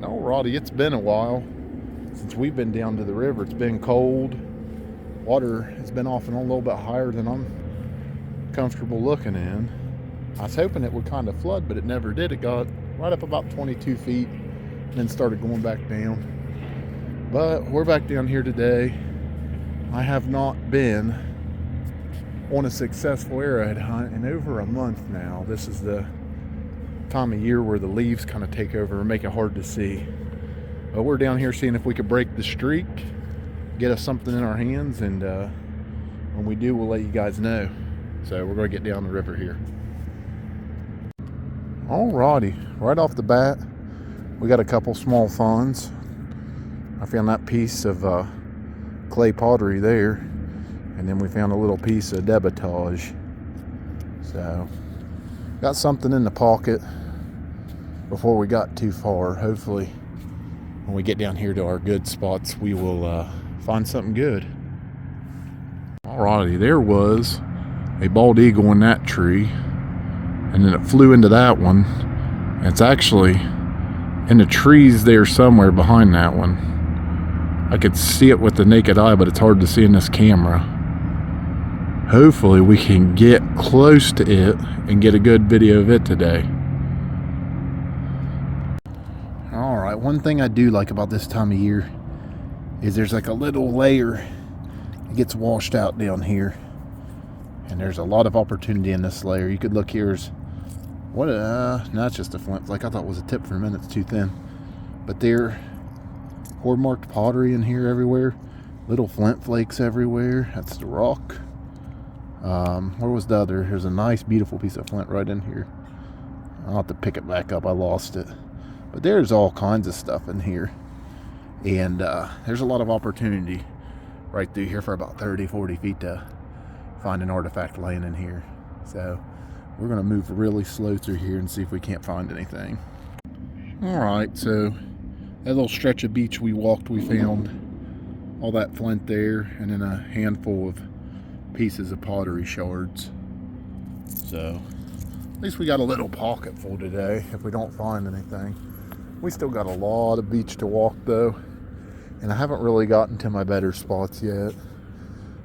Alrighty, it's been a while since we've been down to the river. It's been cold. Water has been off and on a little bit higher than I'm comfortable looking in. I was hoping it would kind of flood, but it never did. It got right up about 22 feet and then started going back down. But we're back down here today. I have not been on a successful arrowhead hunt in over a month now. This is the time of year where the leaves kind of take over and make it hard to see. But we're down here seeing if we could break the streak, get us something in our hands, and when we do, we'll let you guys know. So we're going to get down the river here. Alrighty, right off the bat, we got a couple small finds. I found that piece of clay pottery there, and then we found a little piece of debitage. So got something in the pocket before we got too far. Hopefully when we get down here to our good spots, we will find something good. Alrighty, there was a bald eagle in that tree, and then it flew into that one. It's actually in the trees there somewhere behind that one. I could see it with the naked eye, but it's hard to see in this camera. Hopefully we can get close to it and get a good video of it today. Alright, one thing I do like about this time of year is there's like a little layer that gets washed out down here. And there's a lot of opportunity in this layer. You could look here as, no, it's just a flint flake. I thought it was a tip for a minute, it's too thin. But there, horde marked pottery in here everywhere. Little flint flakes everywhere. That's the rock. Where was the other? There's a nice, beautiful piece of flint right in here. I'll have to pick it back up. I lost it. But there's all kinds of stuff in here. And there's a lot of opportunity right through here for about 30, 40 feet to find an artifact laying in here. So we're going to move really slow through here and see if we can't find anything. Alright, so that little stretch of beach we walked, we found all that flint there, and then a handful of pieces of pottery shards. So at least we got a little pocket full today if we don't find anything. We still got a lot of beach to walk though, and I haven't really gotten to my better spots yet.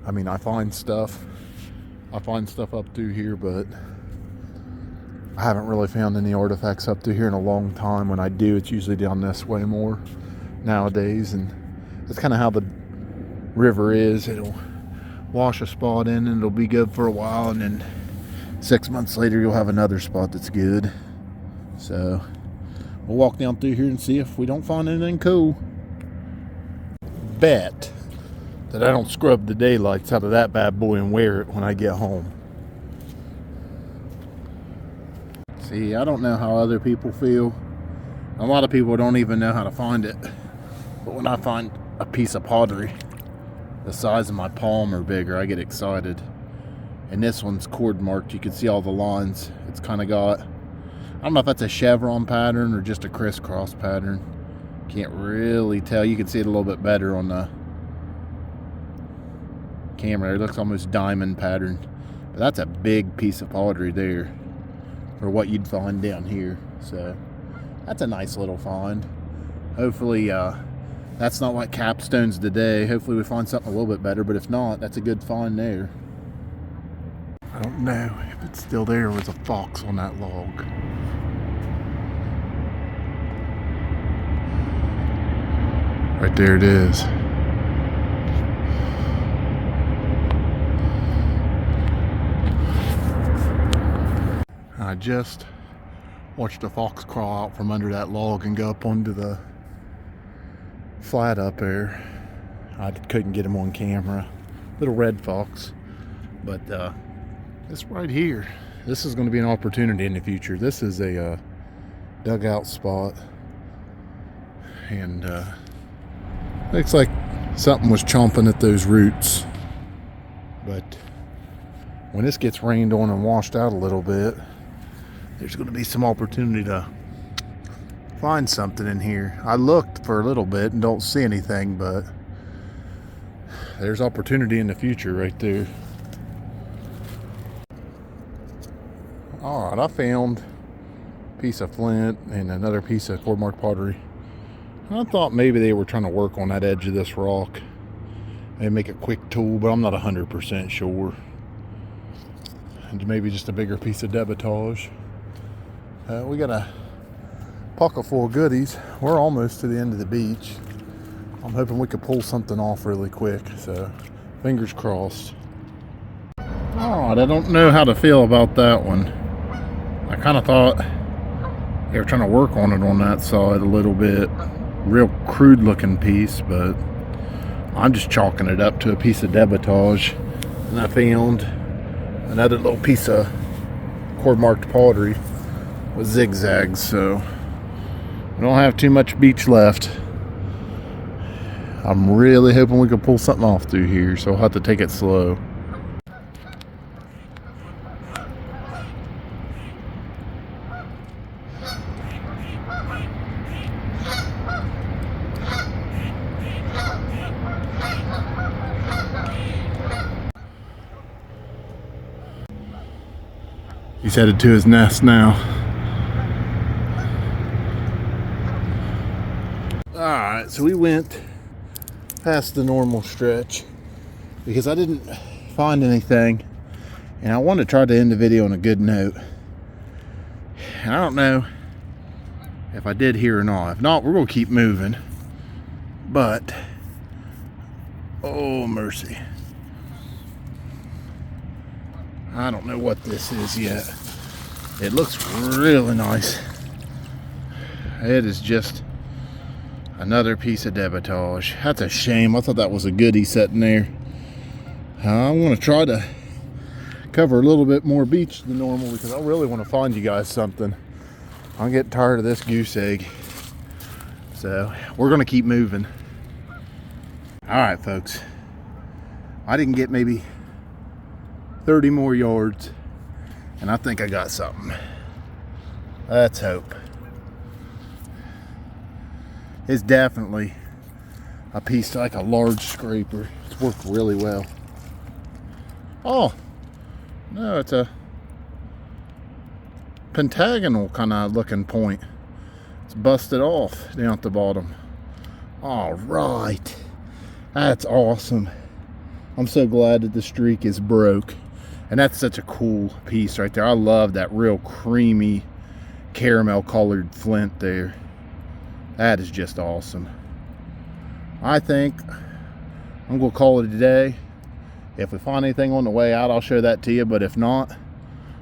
I mean, I find stuff up through here, but I haven't really found any artifacts up through here in a long time. When I do, it's usually down this way more nowadays, and that's kind of how the river is. It'll wash a spot in and it'll be good for a while, and then 6 months later you'll have another spot that's good. So we'll walk down through here and see if we don't find anything cool. Bet that I don't scrub the daylights out of that bad boy and wear it when I get home. See, I don't know how other people feel. A lot of people don't even know how to find it. But when I find a piece of pottery the size of my palm or bigger, I get excited. And this one's cord marked. You can see all the lines. It's kind of got, I don't know if that's a chevron pattern or just a crisscross pattern. Can't really tell. You can see it a little bit better on the camera. It looks almost diamond pattern. But that's a big piece of pottery there for what you'd find down here. So that's a nice little find. Hopefully that's not what capstones today. Hopefully we find something a little bit better, but if not, that's a good find there. I don't know if it's still there. There was a fox on that log. Right there it is. I just watched a fox crawl out from under that log and go up onto the flat up there. I couldn't get him on camera. Little red fox. But this right here, this is going to be an opportunity in the future. This is a dugout spot, and looks like something was chomping at those roots. But when this gets rained on and washed out a little bit, there's going to be some opportunity to find something in here. I looked for a little bit and don't see anything, but there's opportunity in the future right there. Alright, I found a piece of flint and another piece of cord marked pottery I thought maybe they were trying to work on that edge of this rock and make a quick tool, but I'm not 100% sure. And maybe just a bigger piece of debitage. We got a pocket full of goodies. We're almost to the end of the beach. I'm hoping we could pull something off really quick, so fingers crossed. Alright, I don't know how to feel about that one. I kind of thought they were trying to work on it on that side a little bit. Real crude looking piece, but I'm just chalking it up to a piece of debitage. And I found another little piece of cord marked pottery with zigzags, so we don't have too much beach left. I'm really hoping we can pull something off through here, so I'll have to take it slow. He's headed to his nest now. Alright, so we went past the normal stretch because I didn't find anything, and I want to try to end the video on a good note. And I don't know if I did here or not. If not, we're going to keep moving. But oh mercy, I don't know what this is yet. It looks really nice. It is just another piece of debitage. That's a shame. I thought that was a goodie sitting there. I want to try to cover a little bit more beach than normal because I really want to find you guys something. I'm getting tired of this goose egg. So we're going to keep moving. Alright folks, I didn't get maybe 30 more yards, and I think I got something. Let's hope. It's definitely a piece like a large scraper. It's worked really well. Oh, no, it's a pentagonal kind of looking point. It's busted off down at the bottom. All right, that's awesome. I'm so glad that the streak is broke. And that's such a cool piece right there. I love that real creamy caramel colored flint there. That is just awesome. I think I'm going to call it a day. If we find anything on the way out, I'll show that to you. But if not,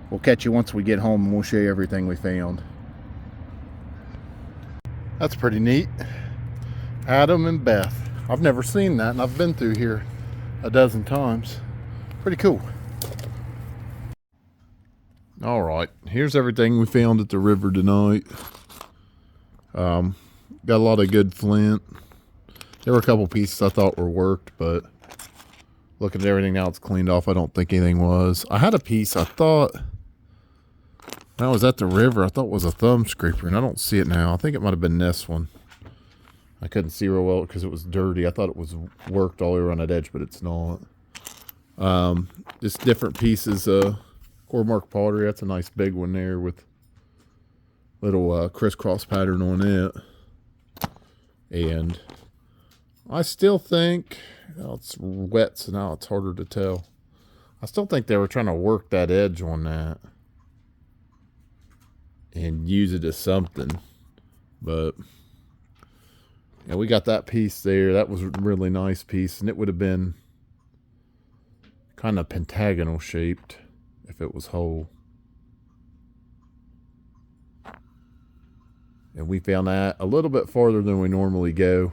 we'll catch you once we get home and we'll show you everything we found. That's pretty neat. Adam and Beth. I've never seen that, and I've been through here a dozen times. Pretty cool. All right, here's everything we found at the river tonight. Got a lot of good flint. There were a couple pieces I thought were worked, but looking at everything now it's cleaned off, I don't think anything was. I had a piece I thought, when I was at the river, I thought was a thumb scraper, and I don't see it now. I think it might have been this one. I couldn't see real well because it was dirty. I thought it was worked all the way around that edge, but it's not. Just different pieces of cord mark pottery. That's a nice big one there with little crisscross pattern on it. And I still think, well, it's wet, so now it's harder to tell. I still think they were trying to work that edge on that and use it as something. But yeah, we got that piece there. That was a really nice piece, and it would have been kind of pentagonal shaped if it was whole. And we found that a little bit farther than we normally go.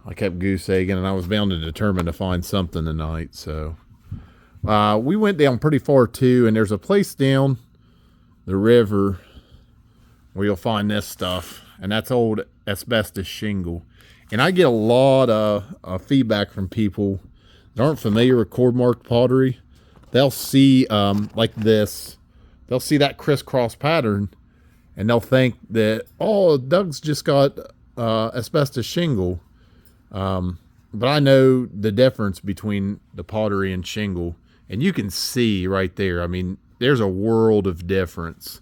I kept goose egging, and I was bound and determined to find something tonight. So we went down pretty far too, and there's a place down the river where you'll find this stuff, and that's old asbestos shingle. And I get a lot of feedback from people that aren't familiar with cord marked pottery. They'll see like this, they'll see that crisscross pattern, and they'll think that, oh, Doug's just got asbestos shingle. But I know the difference between the pottery and shingle, and you can see right there. I mean, there's a world of difference.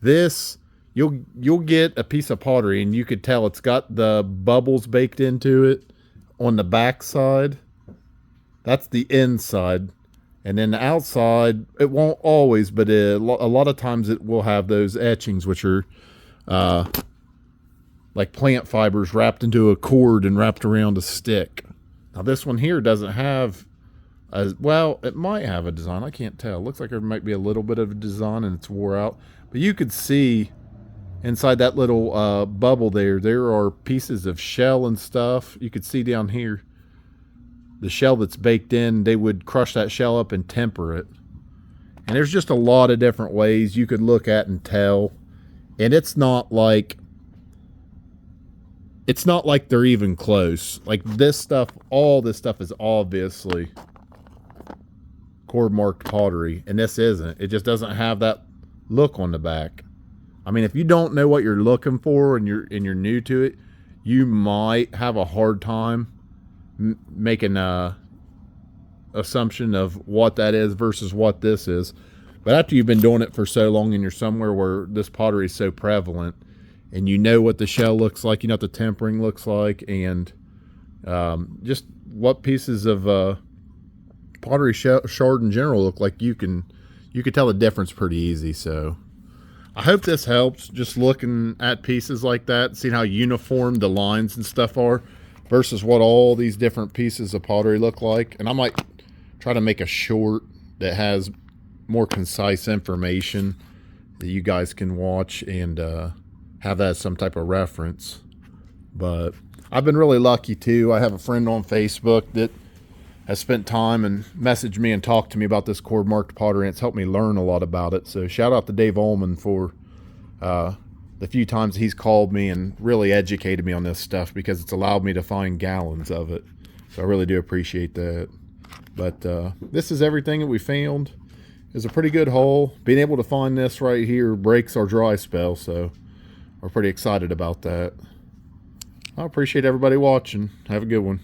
This, you'll get a piece of pottery and you could tell it's got the bubbles baked into it on the back side. That's the inside. And then the outside, it won't always, but a lot of times it will have those etchings, which are like plant fibers wrapped into a cord and wrapped around a stick. Now this one here doesn't have, well, it might have a design. I can't tell. It looks like there might be a little bit of a design and it's wore out. But you could see inside that little bubble there are pieces of shell and stuff. You could see down here the shell that's baked in. They would crush that shell up and temper it. And there's just a lot of different ways you could look at and tell. And it's not like they're even close. Like this stuff, all this stuff is obviously cord marked pottery, and this isn't. It just doesn't have that look on the back. I mean, if you don't know what you're looking for and you're new to it, you might have a hard time making a assumption of what that is versus what this is. But after you've been doing it for so long and you're somewhere where this pottery is so prevalent, and you know what the shell looks like, you know what the tempering looks like, and just what pieces of pottery shard in general look like, you can tell the difference pretty easy. So I hope this helps, just looking at pieces like that, seeing how uniform the lines and stuff are versus what all these different pieces of pottery look like. And I might try to make a short that has more concise information that you guys can watch and have that as some type of reference. But I've been really lucky too. I have a friend on Facebook that has spent time and messaged me and talked to me about this cord marked pottery, and it's helped me learn a lot about it. So shout out to Dave Ullman for the few times he's called me and really educated me on this stuff, because it's allowed me to find gallons of it. So I really do appreciate that. But this is everything that we found. It's a pretty good haul. Being able to find this right here breaks our dry spell, so we're pretty excited about that. I appreciate everybody watching. Have a good one.